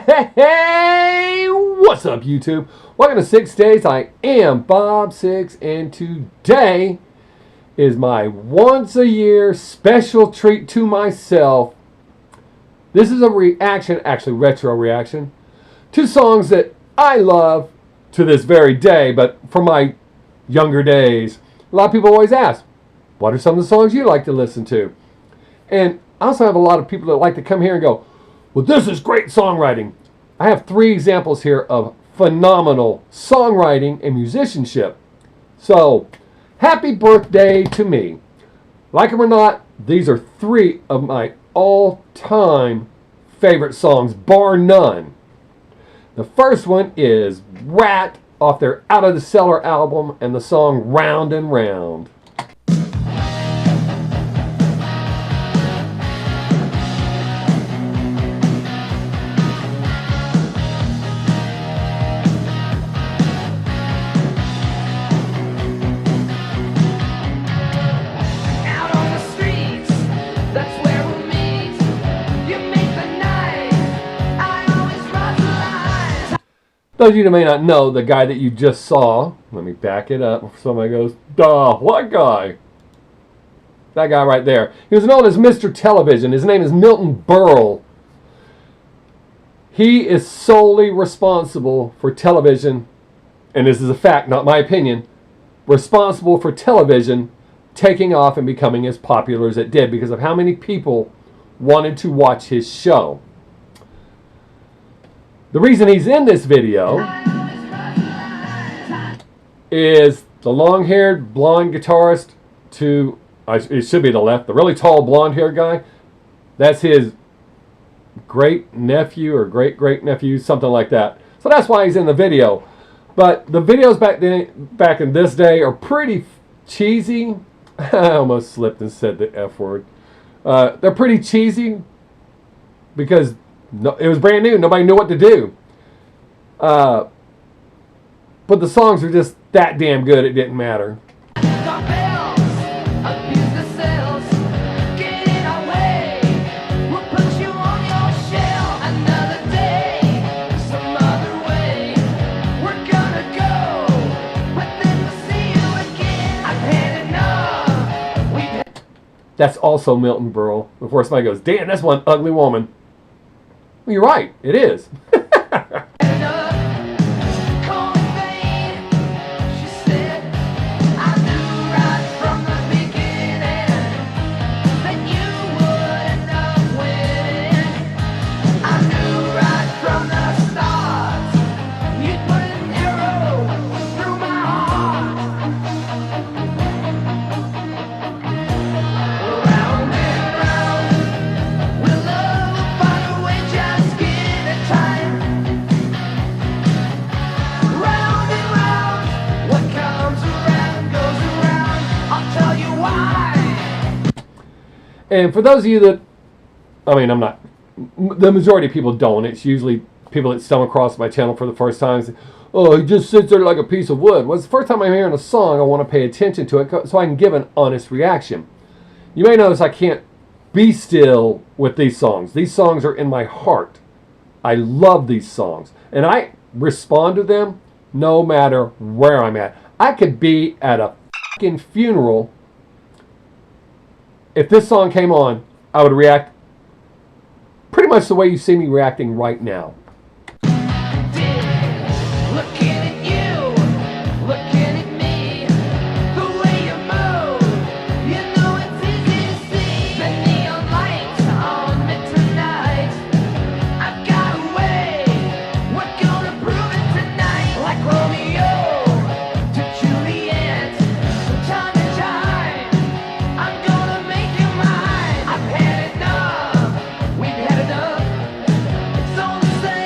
Hey, what's up, YouTube? Welcome to Sixx Daze. I am Bob Sixx, and today is my once a year special treat to myself. This is a reaction, actually retro reaction, to songs that I love to this very day, but from my younger days. A lot of people always ask, what are some of the songs you like to listen to? And I also have a lot of people that like to come here and go, well, this is great songwriting. I have 3 examples here of phenomenal songwriting and musicianship. So, happy birthday to me. Like them or not, these are 3 of my all-time favorite songs, bar none. The first one is Ratt off their Out of the Cellar album and the song Round and Round. Those of you that may not know, the guy that you just saw, let me back it up before somebody goes, duh, what guy? That guy right there. He was known as Mr. Television. His name is Milton Berle. He is solely responsible for television, and this is a fact, not my opinion, responsible for television taking off and becoming as popular as it did because of how many people wanted to watch his show. The reason he's in this video is the long-haired blonde guitarist to, it should be the left, the really tall blonde-haired guy. That's his great-nephew or great-great-nephew, something like that. So that's why he's in the video. But the videos back in this day are pretty cheesy. I almost slipped and said the F word. They're pretty cheesy because it was brand new. Nobody knew what to do. But the songs are just that damn good, it didn't matter. That's also Milton Berle. Before somebody goes, damn, that's one ugly woman. Well, you're right, it is. And for those of you that, the majority of people don't. It's usually people that stumble across my channel for the first time and say, oh, he just sits there like a piece of wood. Well, it's the first time I'm hearing a song, I want to pay attention to it so I can give an honest reaction. You may notice I can't be still with these songs. These songs are in my heart. I love these songs. And I respond to them no matter where I'm at. I could be at a fucking funeral. If this song came on, I would react pretty much the way you see me reacting right now. It's all the same.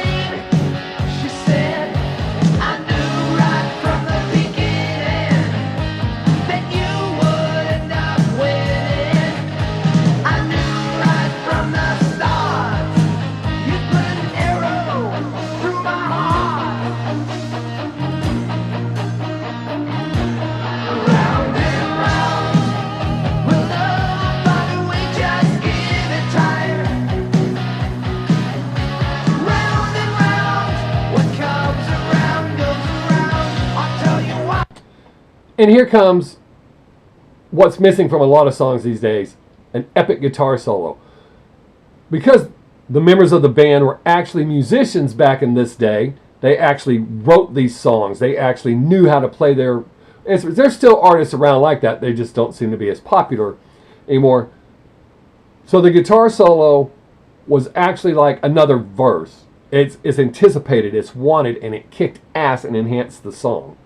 And here comes what's missing from a lot of songs these days, an epic guitar solo. Because the members of the band were actually musicians back in this day, they actually wrote these songs. They actually knew how to play their instruments. There's still artists around like that. They just don't seem to be as popular anymore. So the guitar solo was actually like another verse. It's anticipated, it's wanted, and it kicked ass and enhanced the song.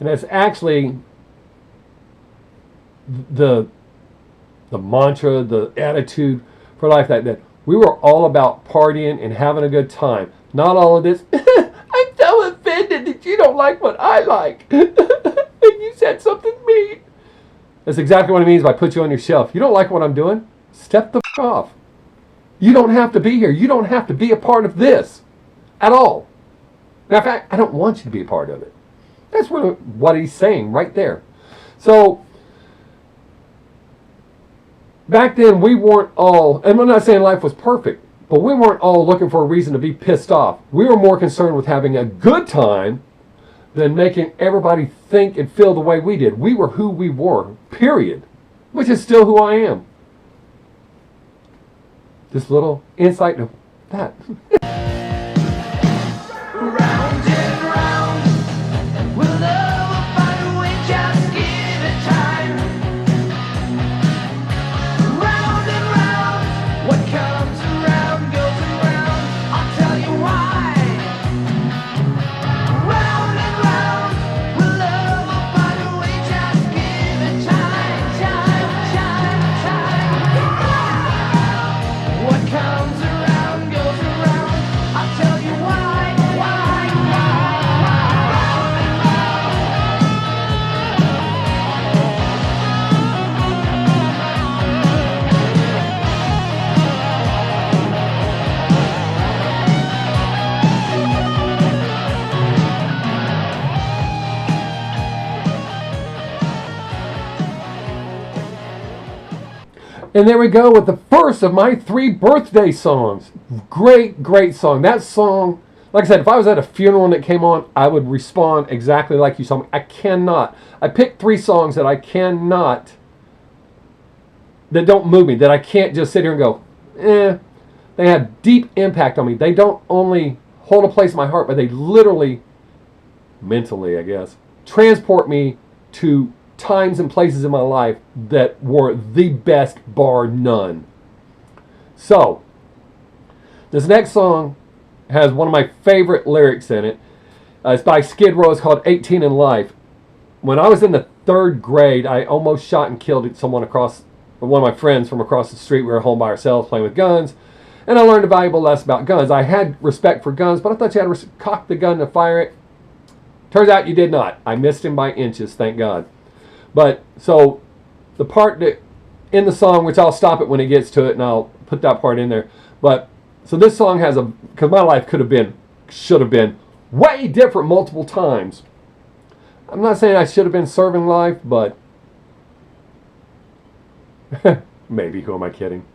And that's actually the mantra, the attitude for life, that we were all about partying and having a good time. Not all of this, I'm so offended that you don't like what I like. And you said something mean. That's exactly what it means by put you on your shelf. You don't like what I'm doing? Step the f*** off. You don't have to be here. You don't have to be a part of this at all. Matter of fact, I don't want you to be a part of it. That's what he's saying right there. So, back then we weren't all, and I'm not saying life was perfect, but we weren't all looking for a reason to be pissed off. We were more concerned with having a good time than making everybody think and feel the way we did. We were who we were, period. Which is still who I am. Just little insight to that. And there we go with the first of my 3 birthday songs. Great, great song. That song, like I said, if I was at a funeral and it came on, I would respond exactly like you saw me. I cannot. I picked 3 songs that I cannot, that don't move me, that I can't just sit here and go, eh. They have deep impact on me. They don't only hold a place in my heart, but they literally, mentally, I guess, transport me to times and places in my life that were the best, bar none. So, this next song has one of my favorite lyrics in it. It's by Skid Row. It's called 18 in Life. When I was in the 3rd grade, I almost shot and killed one of my friends from across the street. We were home by ourselves playing with guns, and I learned a valuable lesson about guns. I had respect for guns, but I thought you had to cock the gun to fire it. Turns out you did not. I missed him by inches, thank God. But, so, the part that in the song, which I'll stop it when it gets to it, and I'll put that part in there. But, so this song has because my life should have been way different multiple times. I'm not saying I should have been serving life, but maybe, who am I kidding?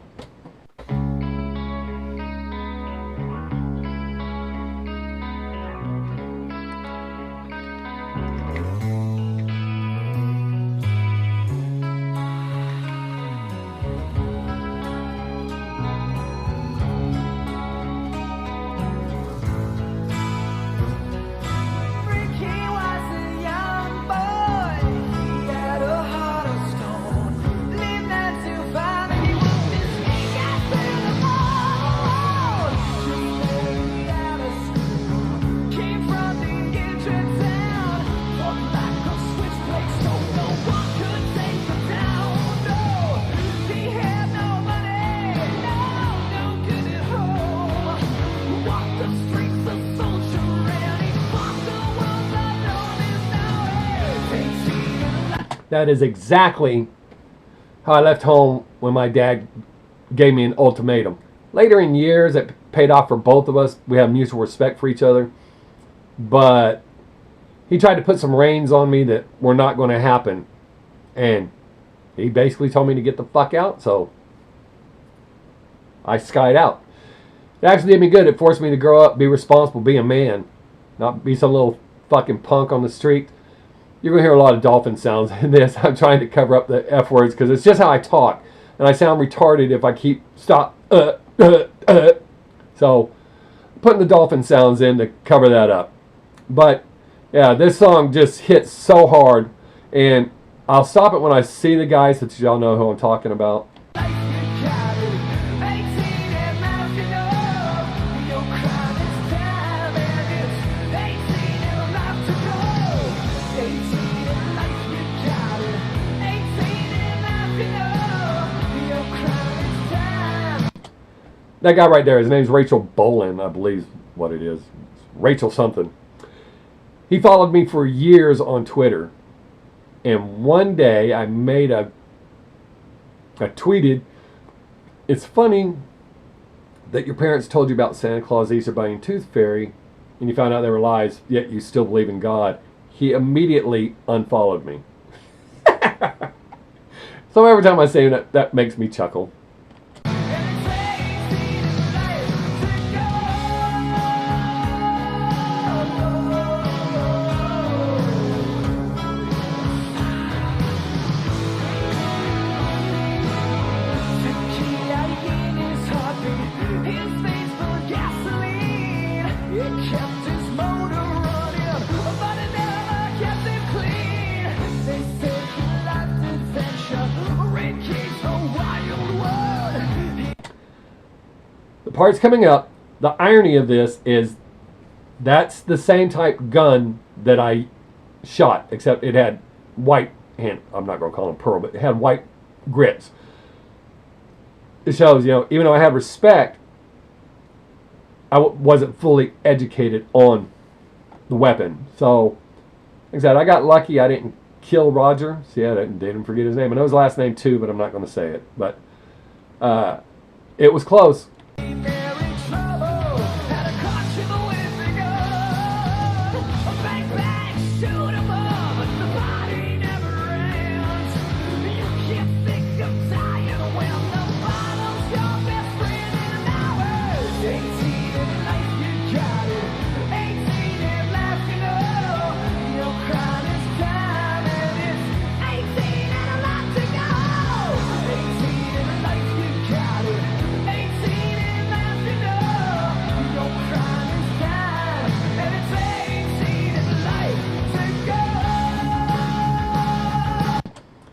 That is exactly how I left home when my dad gave me an ultimatum. Later in years, it paid off for both of us. We have mutual respect for each other. But he tried to put some reins on me that were not going to happen. And he basically told me to get the fuck out, so I skied out. It actually did me good. It forced me to grow up, be responsible, be a man, not be some little fucking punk on the street. You're going to hear a lot of dolphin sounds in this. I'm trying to cover up the F words because it's just how I talk. And I sound retarded if I keep stop. So putting the dolphin sounds in to cover that up. But yeah, this song just hits so hard. And I'll stop it when I see the guys so that y'all know who I'm talking about. That guy right there, his name's Rachel Bolin, I believe is what it is. Rachel something. He followed me for years on Twitter. And one day I tweeted, it's funny that your parents told you about Santa Claus, Easter Bunny, and Tooth Fairy, and you found out they were lies, yet you still believe in God. He immediately unfollowed me. So every time I say that, that makes me chuckle. The part's coming up. The irony of this is that's the same type gun that I shot, except it had white, and I'm not going to call them pearl, but it had white grips. It shows, even though I had respect, I wasn't fully educated on the weapon. So, like I said, I got lucky. I didn't kill Roger. See, I didn't forget his name. I know his last name too, but I'm not going to say it. But it was close.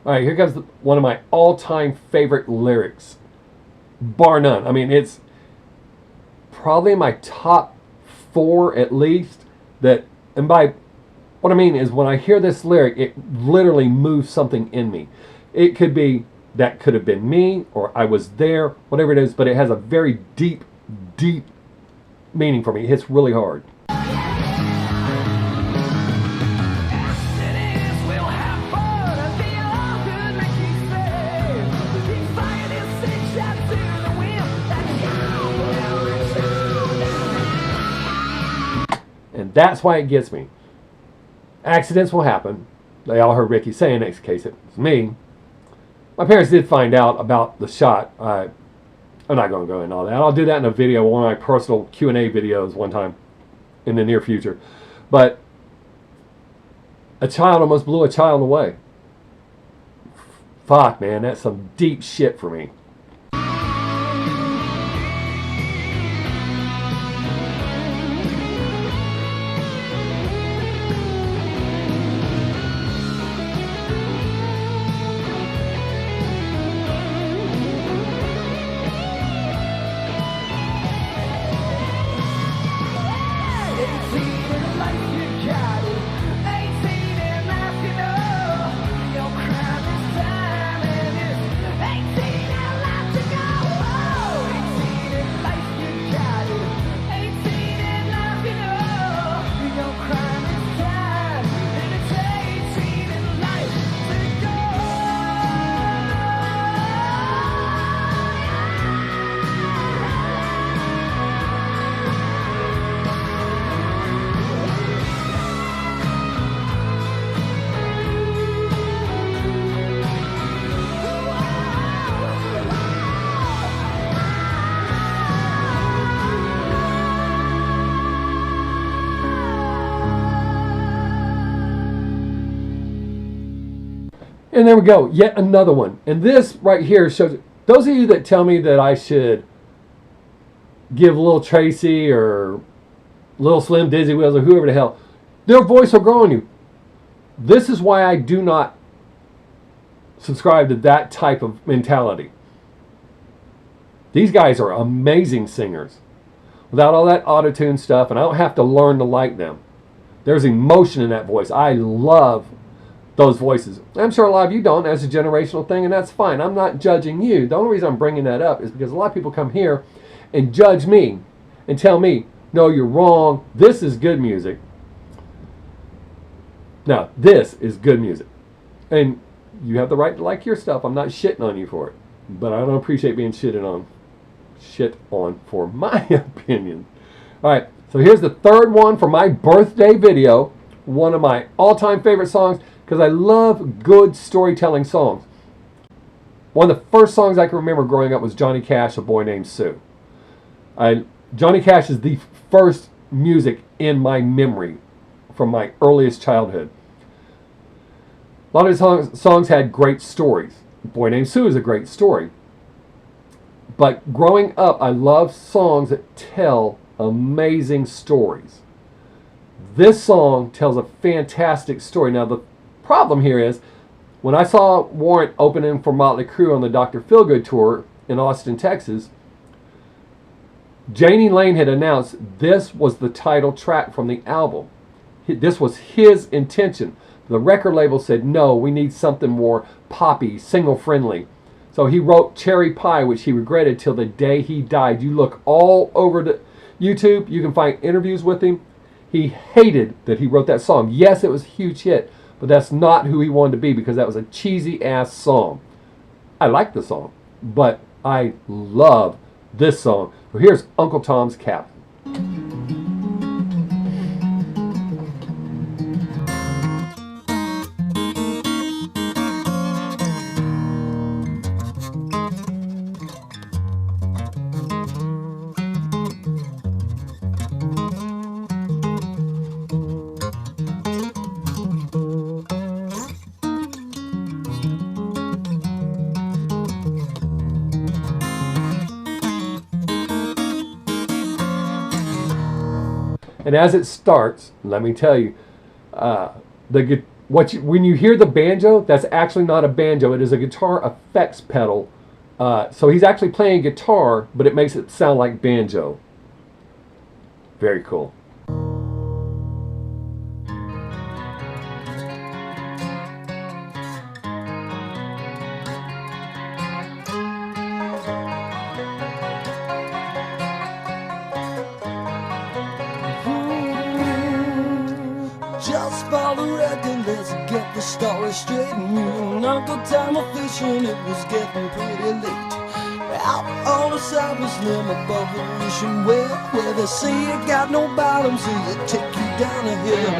All right, here comes one of my all-time favorite lyrics, bar none. I mean, it's probably my top 4 at least. And by what I mean is when I hear this lyric, it literally moves something in me. It could be that could have been me, or I was there, whatever it is, but it has a very deep, deep meaning for me. It hits really hard. And that's why it gets me. Accidents will happen. They all heard Ricky say, in this case it was me. My parents did find out about the shot. I'm not going to go into all that. I'll do that in a video, one of my personal Q&A videos one time in the near future. But a child almost blew a child away. Fuck, man, that's some deep shit for me. And there we go, yet another one. And this right here shows, those of you that tell me that I should give Lil Tracy or Lil Slim Dizzy Wheels or whoever the hell, their voice will grow on you. This is why I do not subscribe to that type of mentality. These guys are amazing singers. Without all that auto-tune stuff, and I don't have to learn to like them. There's emotion in that voice. I love those voices. I'm sure a lot of you don't. That's a generational thing, and that's fine. I'm not judging you. The only reason I'm bringing that up is because a lot of people come here and judge me and tell me, no, you're wrong. This is good music. Now, this is good music. And you have the right to like your stuff. I'm not shitting on you for it. But I don't appreciate being shit on for my opinion. All right, so here's the third one for my birthday video. One of my all-time favorite songs, because I love good storytelling songs. One of the first songs I can remember growing up was Johnny Cash, A Boy Named Sue. Johnny Cash is the first music in my memory from my earliest childhood. A lot of his songs had great stories. A Boy Named Sue is a great story. But growing up, I love songs that tell amazing stories. This song tells a fantastic story. Now, the problem here is, when I saw Warrant opening for Motley Crue on the Dr. Feelgood tour in Austin, Texas, Jani Lane had announced this was the title track from the album. This was his intention. The record label said, no, we need something more poppy, single-friendly. So he wrote Cherry Pie, which he regretted till the day he died. You look all over the YouTube, you can find interviews with him. He hated that he wrote that song. Yes, it was a huge hit, but that's not who he wanted to be, because that was a cheesy-ass song. I like the song, but I love this song. So here's Uncle Tom's Cabin. And as it starts, let me tell you, when you hear the banjo, that's actually not a banjo. It is a guitar effects pedal. So he's actually playing guitar, but it makes it sound like banjo. Very cool. Just for the record, let's get the story straight. Me and Uncle Tom were fishing, it was getting pretty late. Out on the Cypress limb above the ocean well, where they say you got no bottom, so you take you down a hill.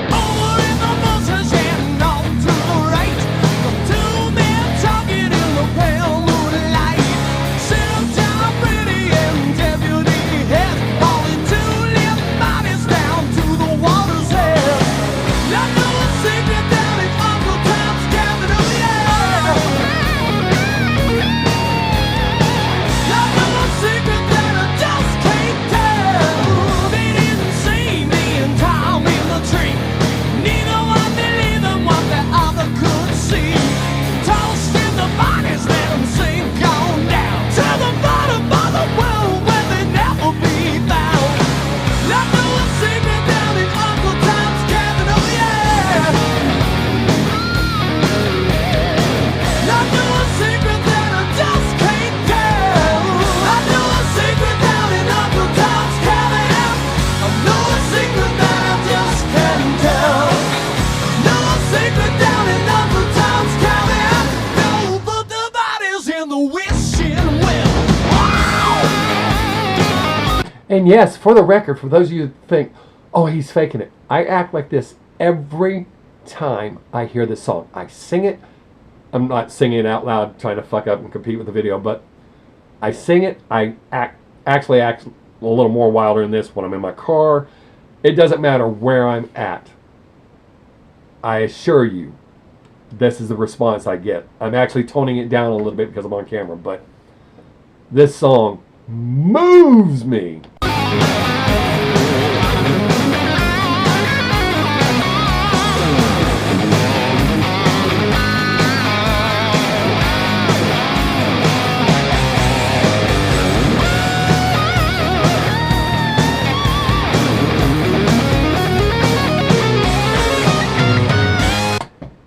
Over in the bushes and on to the right, the two men talking in the pale moonlight. Sit up down pretty and deputy head, hauling two limp bodies down to the water's edge. I know a secret down in Uncle Tom's cabin, oh yeah. I know a secret that I just can't tell. They didn't see me and Tom in the tree. Neither one believed in what the other could see. Tossed in the bodies, let them sink on down to the bottom of the world where they never be found. I know a secret down in Uncle Tom's cabin, oh yeah. I know a secret that I just can't tell. I know a secret down in Uncle Tom's cabin. I know a secret that I just can't tell. Know a secret down in Uncle Tom's cabin. No, but the body's in the wishing well. Wow. And yes, for the record, for those of you who think, oh, he's faking it, I act like this every time I hear this song. I sing it. I'm not singing it out loud trying to fuck up and compete with the video, but I sing it. I actually act a little more wilder than this when I'm in my car. It doesn't matter where I'm at. I assure you, this is the response I get. I'm actually toning it down a little bit because I'm on camera, but this song moves me.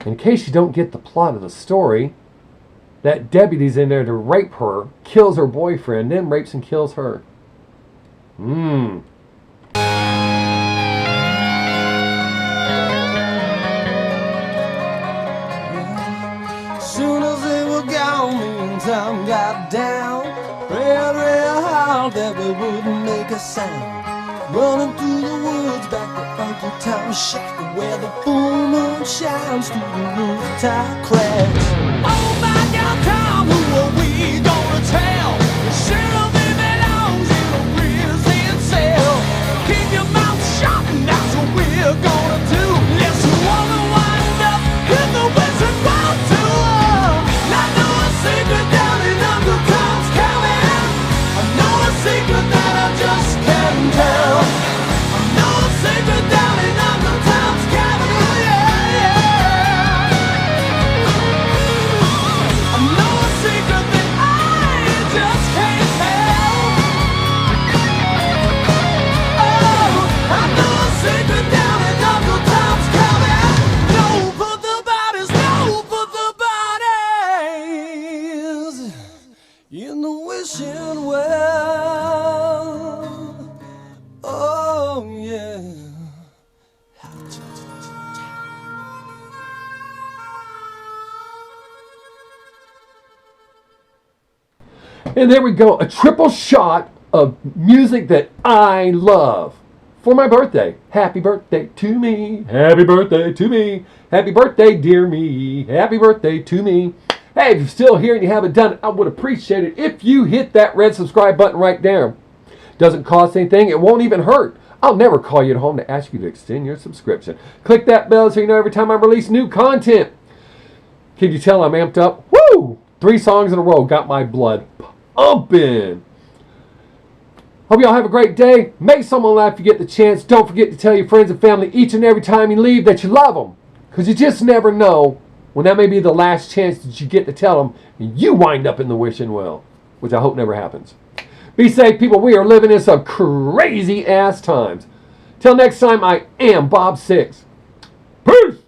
In case you don't get the plot of the story, that deputy's in there to rape her, kills her boyfriend, then rapes and kills her. Soon as they were gone, me and Tom got down. Prayed real hard that we wouldn't make a sound. Running through the woods back to Uncle Tom's shack, where the full moon shines through the rooftop cracks. Oh my God, Tom, who are we gonna tell? The sheriff belongs in a prison cell. Keep your mouth shut, and that's what we're gonna do. Let's wanna wind up in the Western Wild Tour. I know a secret down in Uncle Tom's cabin. I know a secret that I just can't tell. I know a secret down in Uncle Tom's cabin. Oh yeah, yeah. I know a secret that I just can't tell. Oh, I know a secret down in Uncle Tom's cabin. No for the bodies, no for the bodies in the wishing well. Oh yeah. And there we go, a triple shot of music that I love. For my birthday. Happy birthday to me. Happy birthday to me. Happy birthday, dear me. Happy birthday to me. Hey, if you're still here and you haven't done it, I would appreciate it if you hit that red subscribe button right there. Doesn't cost anything. It won't even hurt. I'll never call you at home to ask you to extend your subscription. Click that bell so you know every time I release new content. Can you tell I'm amped up? Woo! 3 songs in a row got my blood pumping. Hope y'all have a great day. Make someone laugh if you get the chance. Don't forget to tell your friends and family each and every time you leave that you love them. Because you just never know when that may be the last chance that you get to tell them and you wind up in the wishing well. Which I hope never happens. Be safe, people. We are living in some crazy ass times. Till next time, I am Bob Sixx. Peace!